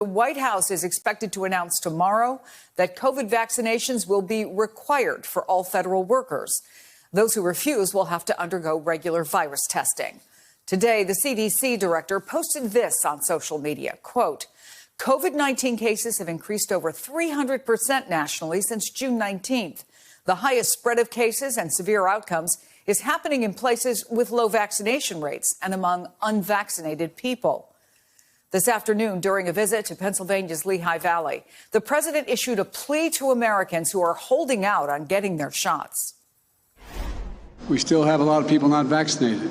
The White House is expected to announce tomorrow that COVID vaccinations will be required for all federal workers. Those who refuse will have to undergo regular virus testing. Today, the CDC director posted this on social media, quote, COVID-19 cases have increased over 300% nationally since June 19th. The highest spread of cases and severe outcomes is happening in places with low vaccination rates and among unvaccinated people. This afternoon, during a visit to Pennsylvania's Lehigh Valley, the president issued a plea to Americans who are holding out on getting their shots. We still have a lot of people not vaccinated.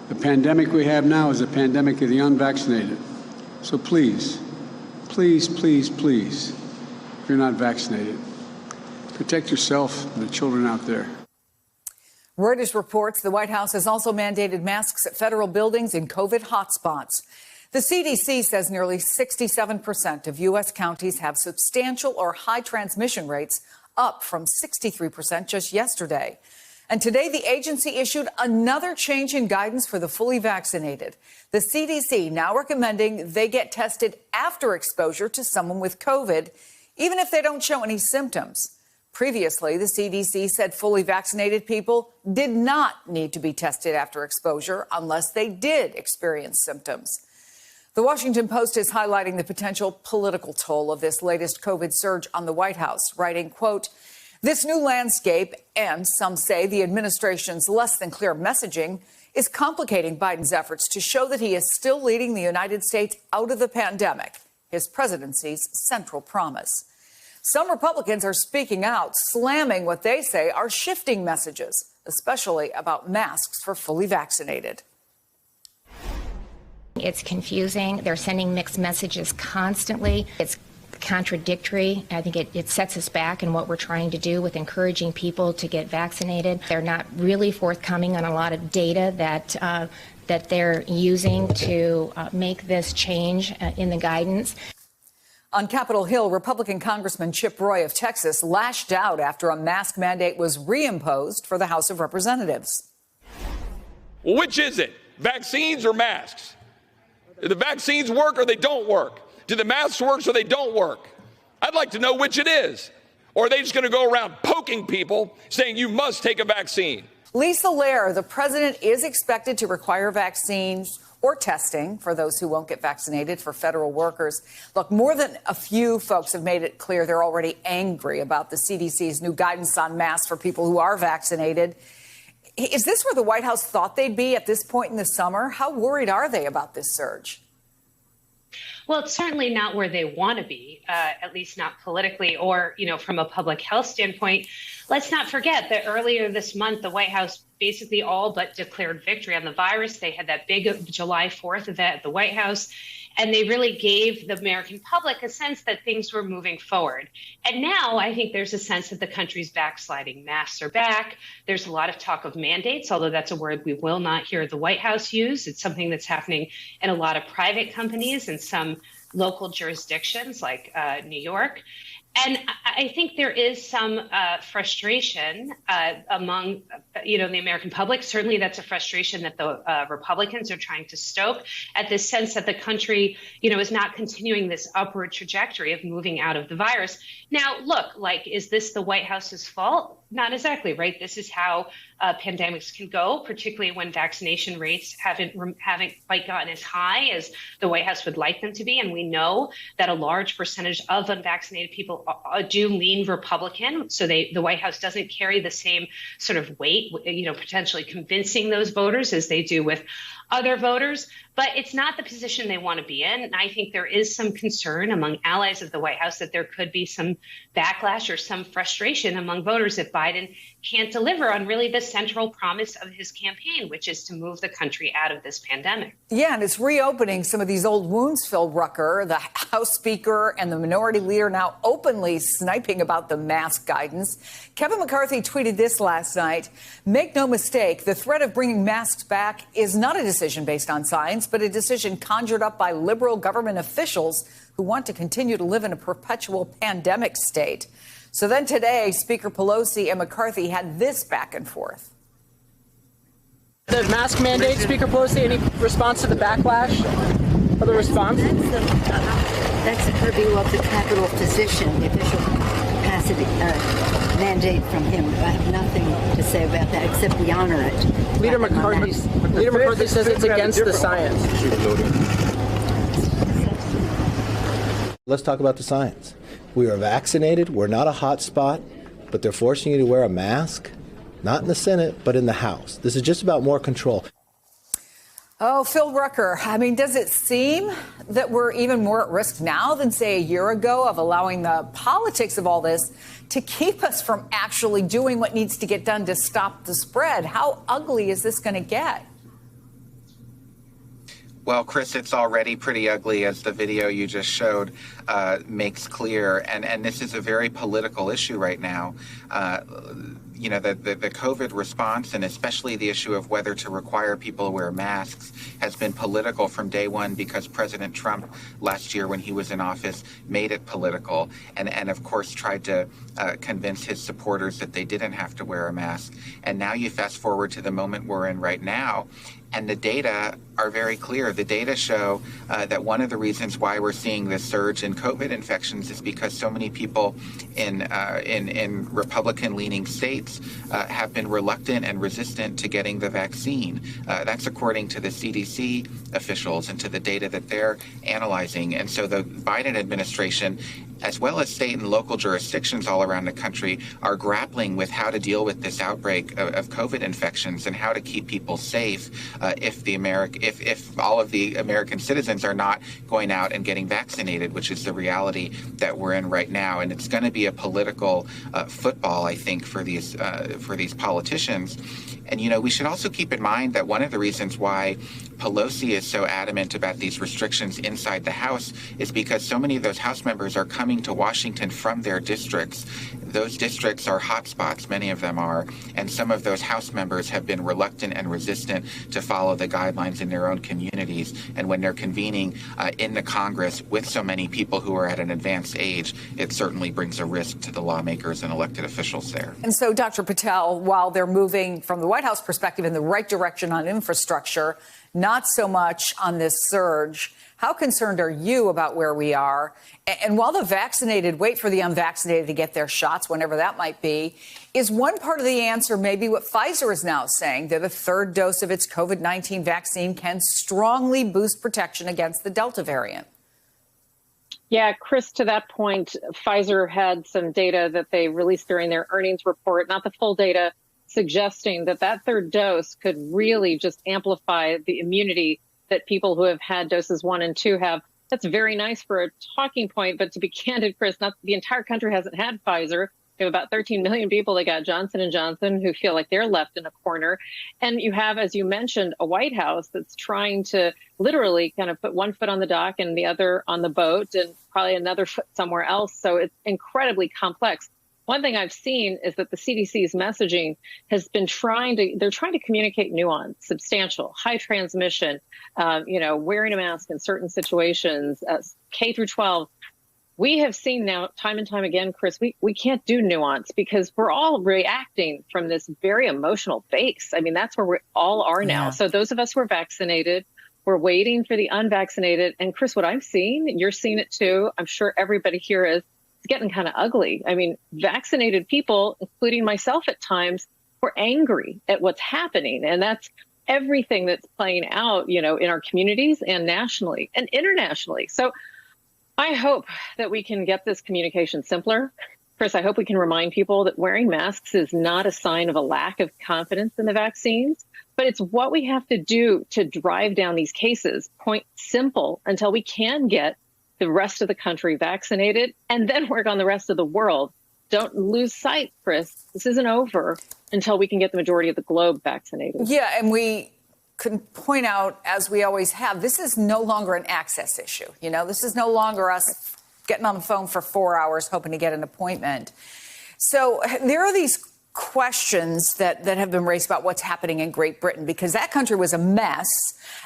The pandemic we have now is a pandemic of the unvaccinated. So please, please, please, please, if you're not vaccinated, protect yourself and the children out there. Reuters reports the White House has also mandated masks at federal buildings in COVID hotspots. The CDC says nearly 67% of U.S. counties have substantial or high transmission rates, up from 63% just yesterday. And today, the agency issued another change in guidance for the fully vaccinated. The CDC now recommending they get tested after exposure to someone with COVID, even if they don't show any symptoms. Previously, the CDC said fully vaccinated people did not need to be tested after exposure unless they did experience symptoms. The Washington Post is highlighting the potential political toll of this latest COVID surge on the White House, writing, quote, this new landscape, and some say the administration's less than clear messaging, is complicating Biden's efforts to show that he is still leading the United States out of the pandemic, his presidency's central promise. Some Republicans are speaking out, slamming what they say are shifting messages, especially about masks for fully vaccinated. It's confusing. They're sending mixed messages constantly. It's contradictory. I think it sets us back in what we're trying to do with encouraging people to get vaccinated. They're not really forthcoming on a lot of data that they're using to make this change in the guidance. On Capitol Hill, Republican Congressman Chip Roy of Texas lashed out after a mask mandate was reimposed for the House of Representatives. Well, which is it? Vaccines or masks? Do the vaccines work or they don't work? Do the masks work so they don't work? I'd like to know which it is. Or are they just going to go around poking people saying you must take a vaccine? Lisa Lair, the president is expected to require vaccines or testing for those who won't get vaccinated for federal workers. Look, more than a few folks have made it clear they're already angry about the CDC's new guidance on masks for people who are vaccinated. Is this where the White House thought they'd be at this point in the summer? How worried are they about this surge? Well, it's certainly not where they want to be, at least not politically or, from a public health standpoint. Let's not forget that earlier this month, the White House basically all but declared victory on the virus. They had that big July 4th event at the White House, and they really gave the American public a sense that things were moving forward. And now I think there's a sense that the country's backsliding. Masks are back. There's a lot of talk of mandates, although that's a word we will not hear the White House use. It's something that's happening in a lot of private companies and some local jurisdictions like New York. And I think there is some frustration among, the American public. Certainly that's a frustration that the Republicans are trying to stoke at this sense that the country, is not continuing this upward trajectory of moving out of the virus. Now, look, is this the White House's fault? Not exactly, right? This is how pandemics can go, particularly when vaccination rates haven't quite gotten as high as the White House would like them to be. And we know that a large percentage of unvaccinated people do lean Republican. So the White House doesn't carry the same sort of weight, potentially convincing those voters as they do with other voters. But it's not the position they want to be in. And I think there is some concern among allies of the White House that there could be some backlash or some frustration among voters if Biden can't deliver on really the central promise of his campaign, which is to move the country out of this pandemic. Yeah, and it's reopening some of these old wounds, Phil Rucker, the House Speaker and the Minority Leader now openly sniping about the mask guidance. Kevin McCarthy tweeted this last night. Make no mistake, the threat of bringing masks back is not a decision based on science, but a decision conjured up by liberal government officials who want to continue to live in a perpetual pandemic state. So then today, Speaker Pelosi and McCarthy had this back and forth. The mask mandate, Speaker Pelosi, any response to the backlash? for the response? That's the purview of the Capitol physician, the official capacity mandate from him. I have nothing to say about that except we honor it. Leader McCarthy says it's against the science. Let's talk about the science. We are vaccinated. We're not a hot spot, but they're forcing you to wear a mask, not in the Senate, but in the House. This is just about more control. Oh, Phil Rucker, I mean, does it seem that we're even more at risk now than, say, a year ago of allowing the politics of all this to keep us from actually doing what needs to get done to stop the spread? How ugly is this going to get? Well, Chris, it's already pretty ugly, as the video you just showed makes clear. And this is a very political issue right now. You know, the COVID response, and especially the issue of whether to require people to wear masks, has been political from day one because President Trump last year, when he was in office, made it political and of course, tried to convince his supporters that they didn't have to wear a mask. And now you fast forward to the moment we're in right now, and the data are very clear. The data show that one of the reasons why we're seeing this surge in COVID infections is because so many people in Republican-leaning states have been reluctant and resistant to getting the vaccine. That's according to the CDC officials and to the data that they're analyzing. And so the Biden administration, as well as state and local jurisdictions all around the country, are grappling with how to deal with this outbreak of COVID infections and how to keep people safe if all of the American citizens are not going out and getting vaccinated, which is the reality that we're in right now. And it's going to be a political football, I think, for these politicians. And, you know, we should also keep in mind that one of the reasons why Pelosi is so adamant about these restrictions inside the House is because so many of those House members are coming to Washington from their districts. Those districts are hotspots, many of them are, and some of those House members have been reluctant and resistant to follow the guidelines in their own communities. And when they're convening in the Congress with so many people who are at an advanced age, it certainly brings a risk to the lawmakers and elected officials there. And so, Dr. Patel, while they're moving from the White House perspective in the right direction on infrastructure, not so much on this surge, how concerned are you about where we are? And while the vaccinated wait for the unvaccinated to get their shots, whenever that might be, is one part of the answer maybe what Pfizer is now saying, that a third dose of its COVID-19 vaccine can strongly boost protection against the Delta variant? Yeah, Chris, to that point, Pfizer had some data that they released during their earnings report, not the full data, suggesting that that third dose could really just amplify the immunity that people who have had doses 1 and 2 have. That's very nice for a talking point, but to be candid, Chris, not the entire country hasn't had Pfizer. You have about 13 million people that got Johnson & Johnson who feel like they're left in a corner. And you have, as you mentioned, a White House that's trying to literally kind of put one foot on the dock and the other on the boat and probably another foot somewhere else. So it's incredibly complex. One thing I've seen is that the CDC's messaging has been they're trying to communicate nuance, substantial, high transmission, wearing a mask in certain situations, K through 12. We have seen now time and time again, Chris, we can't do nuance because we're all reacting from this very emotional base. I mean, that's where we all are now. Yeah. So those of us who are vaccinated, we're waiting for the unvaccinated. And Chris, what I've seen, you're seeing it too. I'm sure everybody here is. It's getting kind of ugly. I mean, vaccinated people, including myself at times, were angry at what's happening. And that's everything that's playing out, in our communities and nationally and internationally. So I hope that we can get this communication simpler. Chris, I hope we can remind people that wearing masks is not a sign of a lack of confidence in the vaccines, but it's what we have to do to drive down these cases. Point simple until we can get the rest of the country vaccinated and then work on the rest of the world. Don't lose sight, Chris. This isn't over until we can get the majority of the globe vaccinated. Yeah, and we can point out, as we always have, this is no longer an access issue. This is no longer us getting on the phone for 4 hours hoping to get an appointment. So there are these questions that have been raised about what's happening in Great Britain, because that country was a mess.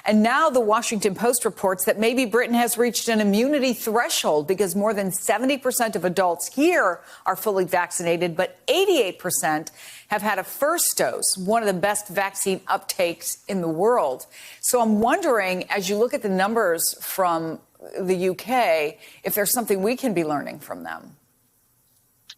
And now the Washington Post reports that maybe Britain has reached an immunity threshold because more than 70% of adults here are fully vaccinated, but 88% have had a first dose, one of the best vaccine uptakes in the world. So I'm wondering, as you look at the numbers from the UK, if there's something we can be learning from them.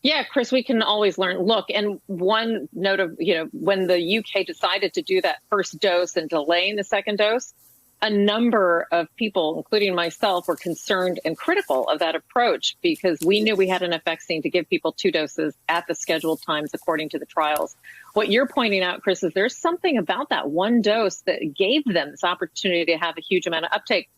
Yeah, Chris, we can always learn. Look, and one note of, when the UK decided to do that first dose and delaying the second dose, a number of people, including myself, were concerned and critical of that approach because we knew we had enough vaccine to give people 2 doses at the scheduled times according to the trials. What you're pointing out, Chris, is there's something about that one dose that gave them this opportunity to have a huge amount of uptake.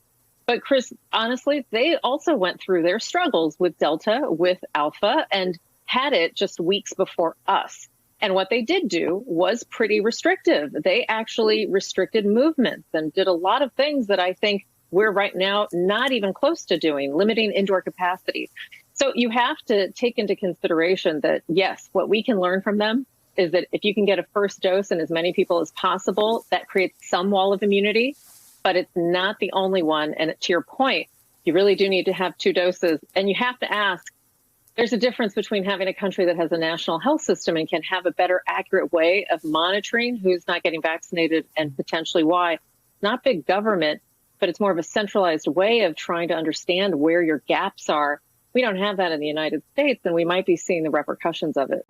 But Chris, honestly, they also went through their struggles with Delta, with Alpha, and had it just weeks before us. And what they did do was pretty restrictive. They actually restricted movements and did a lot of things that I think we're right now not even close to doing, limiting indoor capacity. So you have to take into consideration that, yes, what we can learn from them is that if you can get a first dose in as many people as possible, that creates some wall of immunity, but it's not the only one. And to your point, you really do need to have 2 doses. And you have to ask, there's a difference between having a country that has a national health system and can have a better, accurate way of monitoring who's not getting vaccinated and potentially why. Not big government, but it's more of a centralized way of trying to understand where your gaps are. We don't have that in the United States, and we might be seeing the repercussions of it.